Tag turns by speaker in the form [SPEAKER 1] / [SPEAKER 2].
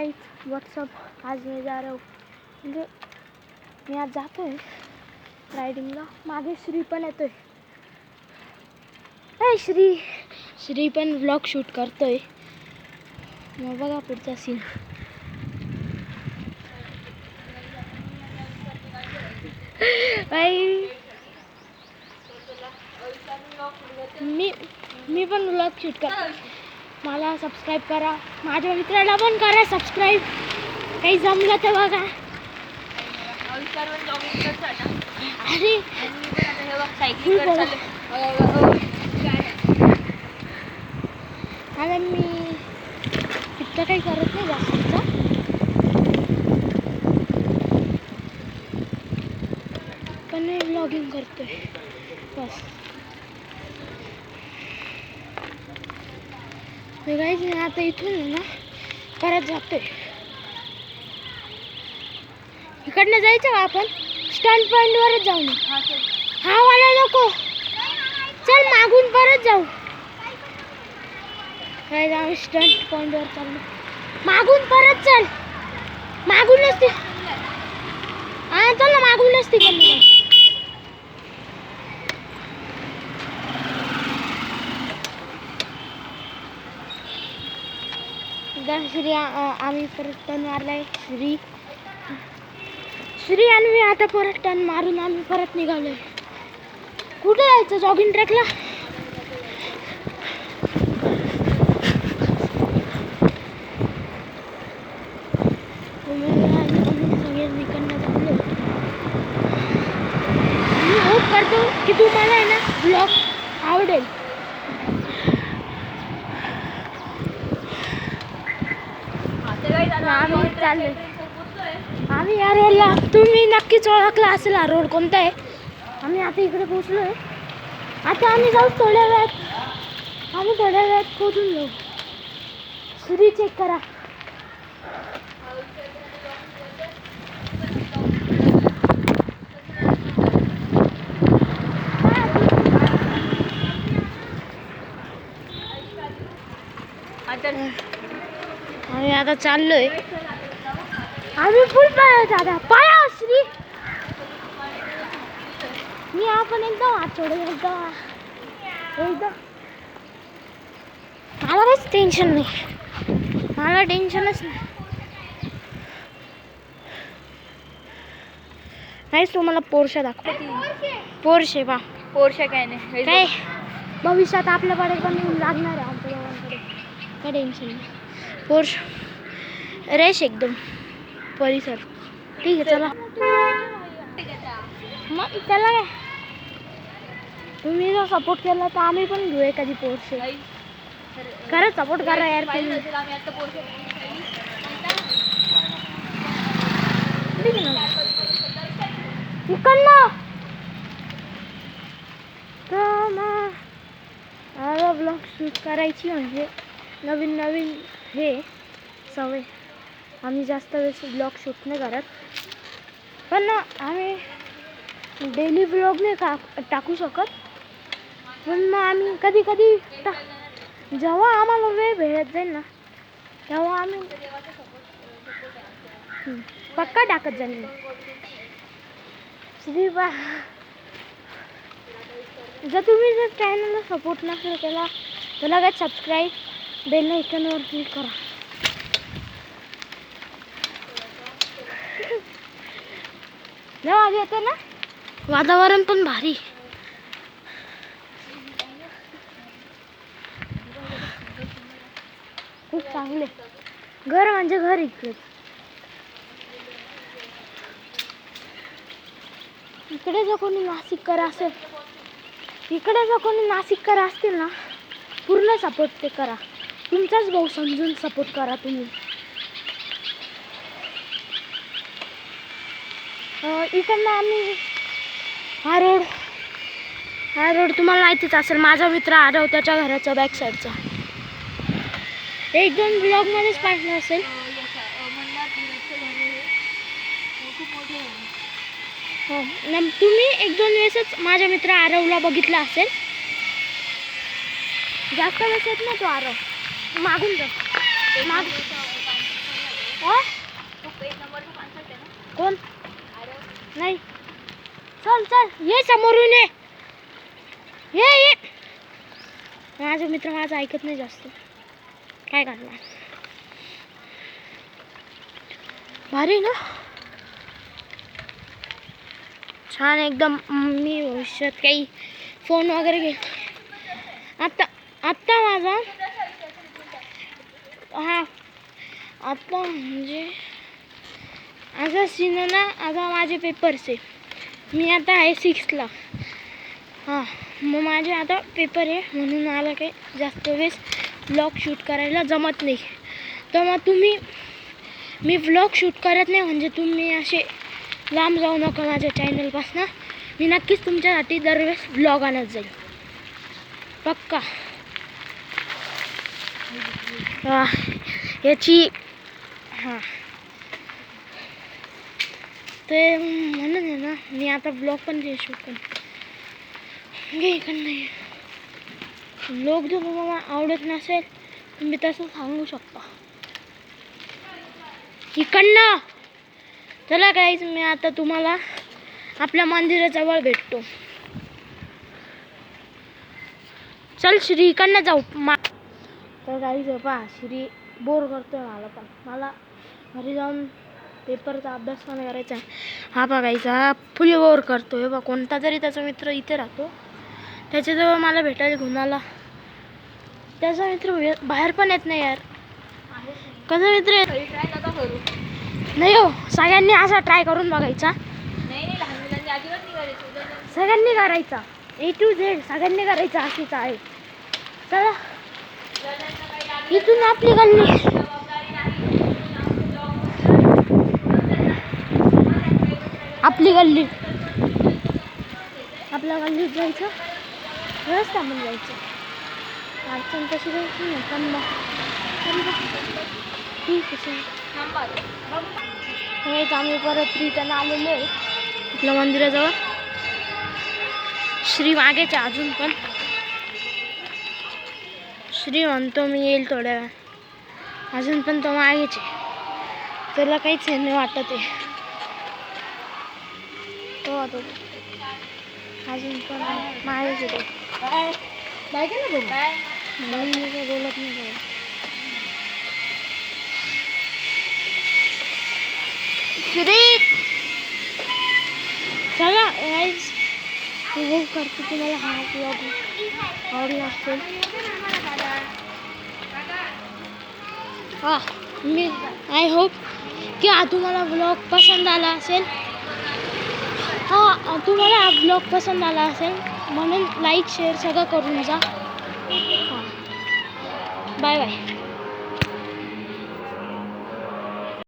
[SPEAKER 1] Guys what's up. आज मैं जा रहा हूँ म्हणजे मी आज जातोय रायडिंगला। मागे श्री पण येतोय। श्री पण व्लॉग शूट करतोय। मग बघा पुढचा सीन। मी पण व्लॉग शूट करतो। मला सबस्क्राईब करा, माझ्या मित्राला पण करा सबस्क्राईब। काही जमलं तर बघा। अरे आता मी इतकं काही करत नाही जास्तचा, पण मी व्लॉगिंग करतोय बस। मी गाईज आता इथून ना परत जातोय। इकडनं जायचं का आपण? स्टँड पॉइंट वरच जाऊ ना। हा वाला नको, चल मागून परत जाऊ। काय आम्ही स्टँड पॉइंट वर चाललो। मागून परत चल, मागूनच ती हा चल ना, मागूनच ती गेली। श्री आम्ही परत टर्न मारलाय। श्री आणि मी आता परत टर्न मारून आम्ही परत निघालोय। कुठे जायचं? जॉगिंग ट्रॅकला। सगळे निकडनं चाललो। मी होप करतो की तुम्हाला आहे ना ब्लॉग आवडेल। आम्ही चाललो, आम्ही या रोडला, तुम्ही नक्कीच ओळखला असेल हा रोड कोणता आहे। आम्ही आता इकडे पोहोचलोय। आता आम्ही जाऊ थोड्या वेळात पोहोचून जाऊ। श्री चेक करा। आम्ही आता चाललोय। आम्ही फुल पळायचं आता। पळा श्री। मी आपण एकदम आठवडे एकदम मला काहीच टेन्शन नाही, मला टेन्शनच नाही। नाहीच तुम्हाला पोर्शे दाखवते। पोर्शे पा
[SPEAKER 2] पोर्शे काय नाही,
[SPEAKER 1] काय भविष्यात आपल्याकडे पण लागणार आहे आमच्या दोघांकडे। काय टेन्शन नाही। पोर्शे रेश एकदम परिसर। ठीक आहे चला। मग त्याला काय, तुम्ही जर सपोर्ट केला तर आम्ही पण घेऊ एखादी पोर्शे। खरंच सपोर्ट करा यार तुम्ही। इकडनं तर मला ब्लॉग शूट करायची म्हणजे नवीन हे सवय। आम्ही जास्त वेळेस ब्लॉग शूट नाही करत, पण आम्ही डेली ब्लॉग नाही टाकू शकत। पण मग आम्ही कधी जेव्हा आम्हाला वेळ भेटत जाईल ना तेव्हा आम्ही पक्का टाकत जाईल। श्रीबा, जर तुम्ही चॅनलला सपोर्ट नसेल केला तर लगेच सबस्क्राईब बेल आयकॉनवर क्लिक करा। आवाज येतो ना, वातावरण पण भारी। खूप चांगले घर म्हणजे घर इकडे। इकडे जर कोणी नाशिककर असेल, इकडे जर कोणी नाशिककर असतील ना पूर्ण सपोर्ट ते करा। तुमचाच भाऊ समजून सपोर्ट करा तुम्ही। इकडनं आम्ही हा रोड तुम्हाला माहितीच असेल। माझा मित्र आरव त्याच्या घराच्या बॅक साईडचा। एक दोन ब्लॉग मध्येच पाहिलं असेल। हो, तुम्ही एक दोन वेळेसच माझ्या मित्र आरवला बघितला असेल। जास्त वेळेस येत नाही तो आरव। मागून जा, नाही, चल चल, ये समोरून ये ये ये. माझा मित्र माझं ऐकत नाही जास्त, काय करणार. भारी ना, छान एकदम. मी भविष्यात काही फोन वगैरे घे. आत्ता आत्ता माझा हा आत्ता म्हणजे आता सीन ना, आता माझे पेपर्स आहे. मी आता आहे 6ला. हां, मग माझे आता पेपर आहे म्हणून मला काही जास्त वेळेस व्लॉग शूट करायला जमत नाही. तर मग मी व्लॉग शूट करत नाही म्हणजे तुम्ही असे लांब जाऊ नका माझ्या चॅनलपासून. मी नक्कीच तुमच्यासाठी दरवेळेस व्लॉग आणत जाईल, पक्का. याची हां, ते म्हणून आहे ना, मी आता ब्लॉग पण जे शूट करतो नाही. ब्लॉग जर तुम्हाला आवडत नसेल तुम्ही तसं सांगू शकता इकडनं. चला गाईज, मी आता तुम्हाला आपल्या मंदिराजवळ भेटतो. चल श्री, इकडनं जाऊ. तर गाईज पहा, श्री बोर करतोय मला घरी जाऊन पेपरचा अभ्यास पण करायचा आहे. हा बघायचा, हा फुल बोर करतोय बा. कोणता तरी त्याचा मित्र इथे राहतो, त्याच्याजवळ मला भेटायला घेऊन आला. त्याचा मित्र बाहेर पण येत नाही यार. कसा मित्र नाही हो, सगळ्यांनी असा ट्राय करून बघायचा. सगळ्यांनी करायचा, A to Z सगळ्यांनी करायचा. अशीच आहे. चला, इथून आपली गल्ली, आपल्या गल्लीत जायचं, रस्ता म्हणून जायचं. अडचण तशी जायची नाही, पण मग ठीक आहे. आम्ही परत रिटर्न आलेलो आहे आपल्या मंदिराजवळ. श्री मागेच अजून पण. श्री म्हणतो मी येईल थोड्या वेळ, अजून पण तो मागेच आहे. त्याला काहीच हे नाही वाटत आहे. तो अजून पण मागेच येतो. काय बोलत नाही. श्री चला गाईज, मी होप करते तुम्हाला हा व्लॉग आवडला असेल. मी आय होप की तुम्हाला व्लॉग पसंत आला असेल. तुम्हाला हा व्लॉग पसंत आला असेल म्हणून लाईक शेअर सगळं करून जा. Bye bye.